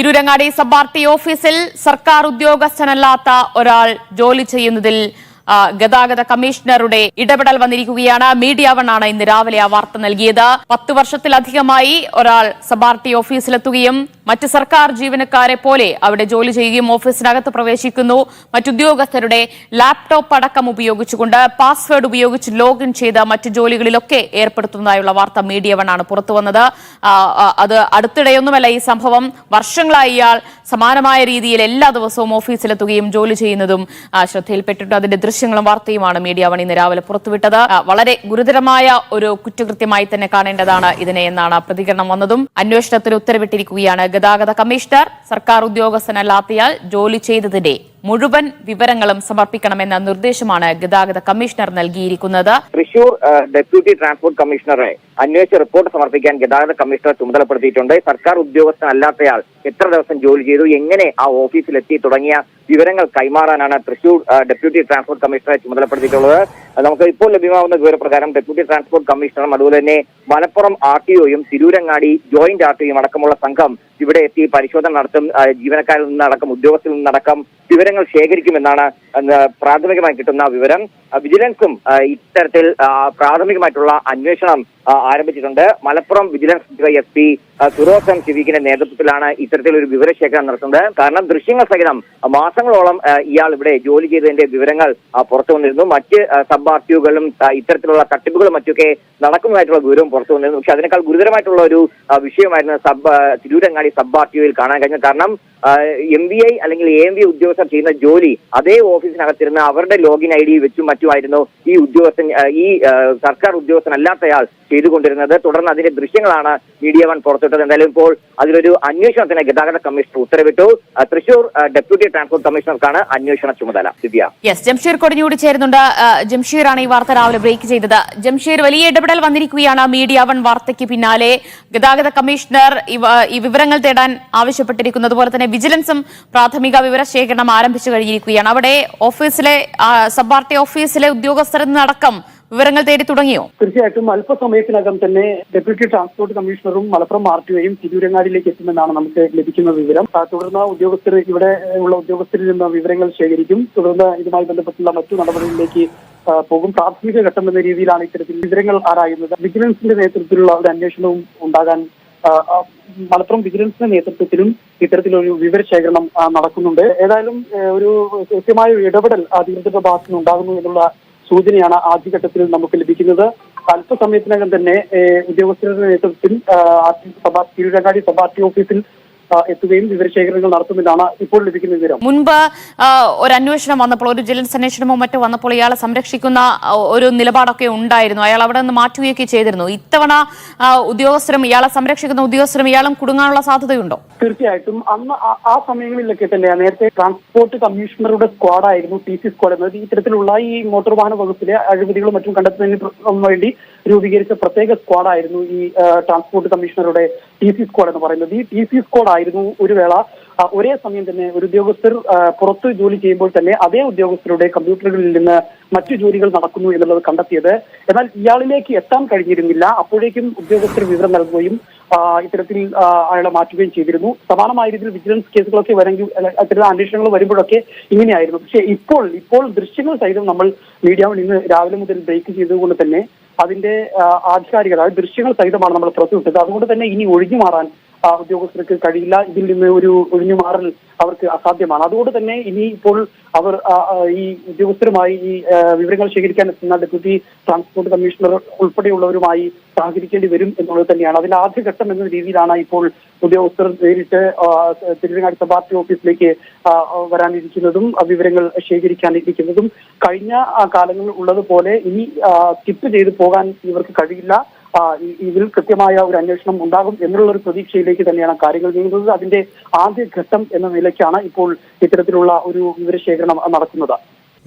Tirurangadi sub RT ഓഫീസിൽ സർക്കാർ ഉദ്യോഗസ്ഥനല്ലാത്ത ഒരാൾ ജോലി ചെയ്യുന്നതിൽ ഗതാഗത കമ്മീഷണറുടെ ഇടപെടൽ വന്നിരിക്കുകയാണ്. മീഡിയ വണ്ണാണ് ഇന്ന് രാവിലെ ആ വാർത്ത നൽകിയത്. 10 വർഷത്തിലധികമായി ഒരാൾ സബ് ആർടി ഓഫീസിലെത്തുകയും മറ്റ് സർക്കാർ ജീവനക്കാരെ പോലെ അവിടെ ജോലി ചെയ്യുകയും ഓഫീസിനകത്ത് പ്രവേശിക്കുന്നു. മറ്റുദ്യോഗസ്ഥരുടെ ലാപ്ടോപ്പ് അടക്കം ഉപയോഗിച്ചുകൊണ്ട് പാസ്വേഡ് ഉപയോഗിച്ച് ലോഗിൻ ചെയ്ത് മറ്റ് ജോലികളിലൊക്കെ ഏർപ്പെടുത്തുന്നതായുള്ള വാർത്ത മീഡിയ വണ്ണാണ് പുറത്തുവന്നത്. അത് അടുത്തിടെയൊന്നുമല്ല ഈ സംഭവം. വർഷങ്ങളായി ഇയാൾ സമാനമായ രീതിയിൽ എല്ലാ ദിവസവും ഓഫീസിലെത്തുകയും ജോലി ചെയ്യുന്നതും ശ്രദ്ധയിൽപ്പെട്ടിട്ടുണ്ട്. അതിന്റെ ദൃശ്യങ്ങളും വാർത്തയുമാണ് മീഡിയ വൺ ഇന്ന് രാവിലെ പുറത്തുവിട്ടത്. വളരെ ഗുരുതരമായ ഒരു കുറ്റകൃത്യമായി തന്നെ കാണേണ്ടതാണ് ഇതിനെ എന്നാണ് പ്രതികരണം വന്നതും. അന്വേഷണത്തിന് ഉത്തരവിട്ടിരിക്കുകയാണ് ഗതാഗത കമ്മീഷണർ. സർക്കാർ ഉദ്യോഗസ്ഥനല്ലാത്തയാൾ ജോലി ചെയ്തതിന്റെ മുഴുവൻ വിവരങ്ങളും സമർപ്പിക്കണമെന്ന നിർദ്ദേശമാണ് ഗതാഗത കമ്മീഷണർ നൽകിയിരിക്കുന്നത്. തൃശൂർ ഡെപ്യൂട്ടി ട്രാൻസ്പോർട്ട് കമ്മീഷണറെ അന്വേഷിച്ച റിപ്പോർട്ട് സമർപ്പിക്കാൻ ഗതാഗത കമ്മീഷണർ ചുമതലപ്പെടുത്തിയിട്ടുണ്ട്. സർക്കാർ ഉദ്യോഗസ്ഥനല്ലാത്തയാൾ എത്ര ദിവസം ജോലി ചെയ്തു, എങ്ങനെ ആ ഓഫീസിലെത്തി തുടങ്ങിയ വിവരങ്ങൾ കൈമാറാനാണ് തൃശൂർ ഡെപ്യൂട്ടി ട്രാൻസ്പോർട്ട് കമ്മീഷണറെ ചുമതലപ്പെടുത്തിയിട്ടുള്ളത്. നമുക്ക് ഇപ്പോൾ ലഭ്യമാകുന്ന വിവരപ്രകാരം ഡെപ്യൂട്ടി ട്രാൻസ്പോർട്ട് കമ്മീഷണറും അതുപോലെ തന്നെ മലപ്പുറം ആർടിഒയും തിരൂരങ്ങാടി ജോയിന്റ് ആർടിഒയും അടക്കമുള്ള സംഘം ഇവിടെ എത്തി പരിശോധന നടത്തും. ജീവനക്കാരിൽ നിന്നടക്കം ഉദ്യോഗസ്ഥരിൽ നിന്നടക്കം വിവരങ്ങൾ ശേഖരിക്കുമെന്നാണ് പ്രാഥമികമായി കിട്ടുന്ന വിവരം. വിജിലൻസും ഇത്തരത്തിൽ പ്രാഥമികമായിട്ടുള്ള അന്വേഷണം ആരംഭിച്ചിട്ടുണ്ട്. Malappuram vigilance S P Firoz M സിദ്ദീഖിന്റെ നേതൃത്വത്തിലാണ് ഇത്തരത്തിലൊരു വിവരശേഖരണം നടത്തുന്നത്. കാരണം ദൃശ്യങ്ങൾ സഹിതം മാസങ്ങളോളം ഇയാൾ ഇവിടെ ജോലി ചെയ്തതിന്റെ വിവരങ്ങൾ പുറത്തു വന്നിരുന്നു. മറ്റ് സബ് ആർടിഒകളും ഇത്തരത്തിലുള്ള തട്ടിപ്പുകളും മറ്റൊക്കെ നടക്കുന്നതായിട്ടുള്ള വിവരവും പുറത്തു വന്നിരുന്നു. പക്ഷെ അതിനേക്കാൾ ഗുരുതരമായിട്ടുള്ള ഒരു വിഷയമായിരുന്നു തിരൂരങ്ങാടി സബ് ആർടിഒയിൽ കാണാൻ കഴിഞ്ഞത്. കാരണം MVI അല്ലെങ്കിൽ AMV ഉദ്യോഗസ്ഥർ ചെയ്യുന്ന ജോലി അതേ ഓഫീസിനകത്തിരുന്ന് അവരുടെ ലോഗിൻ ID വെച്ചും മറ്റുമായിരുന്നു ഈ ഉദ്യോഗസ്ഥൻ സർക്കാർ ഉദ്യോഗസ്ഥനല്ലാത്തയാൾ ചെയ്തുകൊണ്ടിരുന്നത്. തുടർന്ന് അതിന്റെ ദൃശ്യങ്ങളാണ് മീഡിയ വൺ പുറത്തുവിട്ടത്. എന്തായാലും ഇപ്പോൾ അതിലൊരു അന്വേഷണത്തിന് ഗതാഗത കമ്മീഷണർ ഉത്തരവിട്ടു. തൃശൂർ ഡെപ്യൂട്ടി ട്രാൻസ്പോർട്ട് കമ്മീഷണർക്കാണ് അന്വേഷണ ചുമതല. ജംഷീർ കൊടിഞ്ഞൂടി ചേരുന്നുണ്ട്. ജംഷീറാണ് ഈ വാർത്ത രാവിലെ ബ്രേക്ക് ചെയ്തത്. ജംഷീർ, വലിയ ഇടപെടൽ വന്നിരിക്കുകയാണ് മീഡിയ വൺ വാർത്തയ്ക്ക് പിന്നാലെ. ഗതാഗത കമ്മീഷണർ ഈ വിവരങ്ങൾ തേടാൻ ആവശ്യപ്പെട്ടിരിക്കുന്നു. അതുപോലെ തന്നെ വിജിലൻസും പ്രാഥമിക വിവരശേഖരണം ആരംഭിച്ചു കഴിഞ്ഞിരിക്കുകയാണ്. അവിടെ ഓഫീസിലെ സബ് ആർടി ഓഫീസിലെ ഉദ്യോഗസ്ഥരിൽ നിന്നടക്കം വിവരങ്ങൾ തേടി തുടങ്ങിയോ? തീർച്ചയായിട്ടും അല്പസമയത്തിനകം തന്നെ ഡെപ്യൂട്ടി ട്രാൻസ്പോർട്ട് കമ്മീഷണറും മലപ്പുറം ആർടിഒയും തിരൂരങ്ങാടിയിലേക്ക് എത്തുമെന്നാണ് നമുക്ക് ലഭിക്കുന്ന വിവരം. തുടർന്ന് ഇവിടെ ഉള്ള ഉദ്യോഗസ്ഥരിൽ നിന്ന് വിവരങ്ങൾ ശേഖരിക്കും. തുടർന്ന് ഇതുമായി ബന്ധപ്പെട്ടുള്ള മറ്റു നടപടികളിലേക്ക് പോകും. പ്രാഥമിക ഘട്ടം എന്ന രീതിയിലാണ് ഇത്തരത്തിൽ വിവരങ്ങൾ ആരായുന്നത്. വിജിലൻസിന്റെ നേതൃത്വത്തിലുള്ള ഒരു അന്വേഷണവും ഉണ്ടാകാൻ മലപ്പുറം വിജിലൻസിന്റെ നേതൃത്വത്തിലും ഇത്തരത്തിലൊരു വിവരശേഖരണം നടക്കുന്നുണ്ട്. ഏതായാലും ഒരു കൃത്യമായ ഒരു ഇടപെടൽ അധികൃതരുടെ ഭാഗത്തു നിന്ന് ഉണ്ടാകുന്നു എന്നുള്ള സൂചനയാണ് ആദ്യഘട്ടത്തിൽ നമുക്ക് ലഭിക്കുന്നത്. അല്പസമയത്തിനകം തന്നെ ഉദ്യോഗസ്ഥരുടെ നേതൃത്വത്തിൽ തിരൂരങ്ങാടി സബ് ആർടി ഓഫീസിൽ എത്തുകയും വിവരശേഖരണങ്ങൾ നടത്തുമെന്നാണ് ഇപ്പോൾ ലഭിക്കുന്ന വിവരം. മുൻപ് ഒരു അന്വേഷണം വന്നപ്പോൾ, ഒരു വിജിലൻസ് അന്വേഷണമോ മറ്റോ വന്നപ്പോൾ ഇയാളെ സംരക്ഷിക്കുന്ന ഒരു നിലപാടൊക്കെ ഉണ്ടായിരുന്നു. അയാൾ അവിടെ നിന്ന് മാറ്റുകയൊക്കെ ചെയ്തിരുന്നു. ഇത്തവണ ഇയാളെ സംരക്ഷിക്കുന്ന ഉദ്യോഗസ്ഥരും ഇയാളും കുടുങ്ങാനുള്ള സാധ്യതയുണ്ടോ? തീർച്ചയായിട്ടും അന്ന് ആ സമയങ്ങളിലൊക്കെ തന്നെ നേരത്തെ ട്രാൻസ്പോർട്ട് കമ്മീഷണറുടെ സ്ക്വാഡായിരുന്നു TC സ്ക്വാഡ് എന്നത്. ഇത്തരത്തിലുള്ള ഈ മോട്ടോർ വാഹന വകുപ്പിലെ അഴിമതികളും മറ്റും കണ്ടെത്തുന്നതിന് വേണ്ടി രൂപീകരിച്ച പ്രത്യേക സ്ക്വാഡായിരുന്നു ഈ ട്രാൻസ്പോർട്ട് കമ്മീഷണറുടെ TC സ്ക്വാഡ് എന്ന് പറയുന്നത്. ഈ TC സ്ക്വാഡ് ആയിരുന്നു ഒരു വേള ഒരേ സമയം തന്നെ ഒരു ഉദ്യോഗസ്ഥർ പുറത്ത് ജോലി ചെയ്യുമ്പോൾ തന്നെ അതേ ഉദ്യോഗസ്ഥരുടെ കമ്പ്യൂട്ടറുകളിൽ നിന്ന് മറ്റു ജോലികൾ നടക്കുന്നു എന്നുള്ളത് കണ്ടെത്തിയത്. എന്നാൽ ഇയാളിലേക്ക് എത്താൻ കഴിഞ്ഞിരുന്നില്ല. അപ്പോഴേക്കും ഉദ്യോഗസ്ഥർ വിവരം നൽകുകയും ഇത്തരത്തിൽ അയാളെ മാറ്റുകയും ചെയ്തിരുന്നു. സമാനമായ രീതിയിൽ വിജിലൻസ് കേസുകളൊക്കെ അത്തരം അന്വേഷണങ്ങൾ വരുമ്പോഴൊക്കെ ഇങ്ങനെയായിരുന്നു. പക്ഷേ ഇപ്പോൾ ദൃശ്യങ്ങൾ സഹിതം നമ്മൾ മീഡിയ ഇന്ന് രാവിലെ മുതൽ ബ്രേക്ക് ചെയ്തുകൊണ്ട് തന്നെ അതിന്റെ ആധികാരികത ദൃശ്യങ്ങൾ സഹിതമാണ് നമ്മൾ പുറത്തുവിട്ടത്. അതുകൊണ്ട് തന്നെ ഇനി ഒഴിഞ്ഞു മാറാൻ ഉദ്യോഗസ്ഥർക്ക് കഴിയില്ല. ഇതിൽ നിന്ന് ഒരു ഒഴിഞ്ഞുമാറൽ അവർക്ക് അസാധ്യമാണ്. അതുകൊണ്ട് തന്നെ ഇനി ഇപ്പോൾ അവർ ഈ ഉദ്യോഗസ്ഥരുമായി ഈ വിവരങ്ങൾ ശേഖരിക്കാൻ എത്തുന്ന ഡെപ്യൂട്ടി ട്രാൻസ്പോർട്ട് കമ്മീഷണർ ഉൾപ്പെടെയുള്ളവരുമായി സഹകരിക്കേണ്ടി വരും എന്നുള്ളത് തന്നെയാണ്. അതിന്റെ ആദ്യഘട്ടം എന്ന രീതിയിലാണ് ഇപ്പോൾ ഉദ്യോഗസ്ഥർ നേരിട്ട് തിരുവനങ്ങാടി സബ് ആർടി ഓഫീസിലേക്ക് വരാനിരിക്കുന്നതും വിവരങ്ങൾ ശേഖരിക്കാനിരിക്കുന്നതും. കഴിഞ്ഞ കാലങ്ങളിൽ ഉള്ളതുപോലെ ഇനി സ്കിപ്പ് ചെയ്ത് പോകാൻ ഇവർക്ക് കഴിയില്ല. ഇതിൽ കൃത്യമായ ഒരു അന്വേഷണം ഉണ്ടാകും എന്നുള്ള ഒരു പ്രതീക്ഷയിലേക്ക് തന്നെയാണ് കാര്യങ്ങൾ നീങ്ങുന്നത്. അതിന്റെ ആദ്യഘട്ടം എന്ന നിലയ്ക്കാണ് ഇപ്പോൾ ഇത്തരത്തിലുള്ള ഒരു വിവരശേഖരണം നടക്കുന്നത്.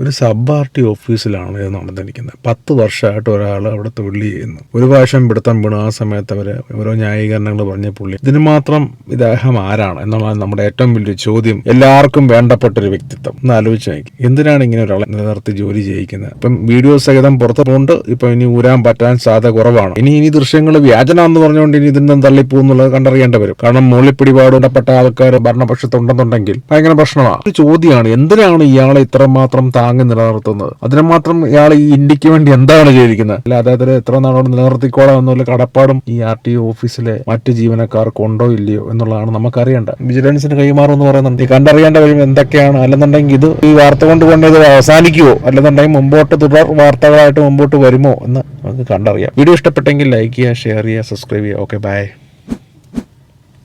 ഒരു സബ് ആർട്ടി ഓഫീസിലാണ് ഇത് നടന്നിരിക്കുന്നത്. 10 വർഷമായിട്ട് ഒരാൾ അവിടെ തൊഴിൽ ചെയ്യുന്നു. ഒരു പ്രാവശ്യം പിടുത്തം വീണു. ആ സമയത്ത് അവര് ഓരോ ന്യായീകരണങ്ങൾ പറഞ്ഞ പുള്ളി ഇതിന് മാത്രം ഇദ്ദേഹം ആരാണ് എന്നുള്ളതാണ് നമ്മുടെ ഏറ്റവും വലിയ ചോദ്യം. എല്ലാവർക്കും വേണ്ടപ്പെട്ടൊരു വ്യക്തിത്വം ഒന്ന് ആലോചിച്ച് നോക്കി. എന്തിനാണ് ഇങ്ങനെ ഒരാളെ നിലനിർത്തി ജോലി ചെയ്യിക്കുന്നത്? ഇപ്പം വീഡിയോ സഹിതം പുറത്ത് പോകുന്നുണ്ട്. ഇപ്പൊ ഇനി ഊരാൻ പറ്റാൻ സാധ്യത കുറവാണ്. ഇനി ദൃശ്യങ്ങൾ വ്യാജനാന്ന് പറഞ്ഞുകൊണ്ട് ഇനി ഇതിന്നും തള്ളിപ്പോന്നുള്ളത് കണ്ടറിയേണ്ടി വരും. കാരണം മൂളിപ്പിടിപാടുണ്ടപ്പെട്ട ആൾക്കാർ ഭരണപക്ഷത്തുണ്ടെന്നുണ്ടെങ്കിൽ ഭയങ്കര പ്രശ്നമാണ്. ഒരു ചോദ്യമാണ്, എന്തിനാണ് ഇയാളെ ഇത്രമാത്രം താങ്ങി നിലനിർത്തുന്നത്? അതിന് മാത്രം ഇയാൾ ഈ ഇന്ത്യക്ക് വേണ്ടി എന്താണ് ചെയ്തിരിക്കുന്നത്? അല്ല അദ്ദേഹത്തിന് എത്ര നാളോട് നിലനിർത്തിക്കോളാം എന്നുള്ള കടപ്പാടും ഈ RTO ഓഫീസിലെ മറ്റ് ജീവനക്കാർക്ക് ഉണ്ടോ ഇല്ലയോ എന്നുള്ളതാണ് നമുക്കറിയേണ്ടത്. വിജിലൻസിന് കൈമാറും എന്ന് പറയുന്നുണ്ട്. ഈ കണ്ടറിയേണ്ട വരും എന്തൊക്കെയാണ്. അല്ലെന്നുണ്ടെങ്കിൽ ഇത് ഈ വാർത്ത കൊണ്ട് ഇത് അവസാനിക്കുമോ, അല്ലെന്നുണ്ടെങ്കിൽ മുമ്പോട്ട് തുടർ വാർത്തകളായിട്ട് മുമ്പോട്ട് വരുമോ എന്ന് നമുക്ക് കണ്ടറിയാം. വീഡിയോ ഇഷ്ടപ്പെട്ടെങ്കിൽ ലൈക്ക് ചെയ്യുക, ഷെയർ ചെയ്യുക, സബ്സ്ക്രൈബ് ചെയ്യുക. Okay, bye,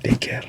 take care.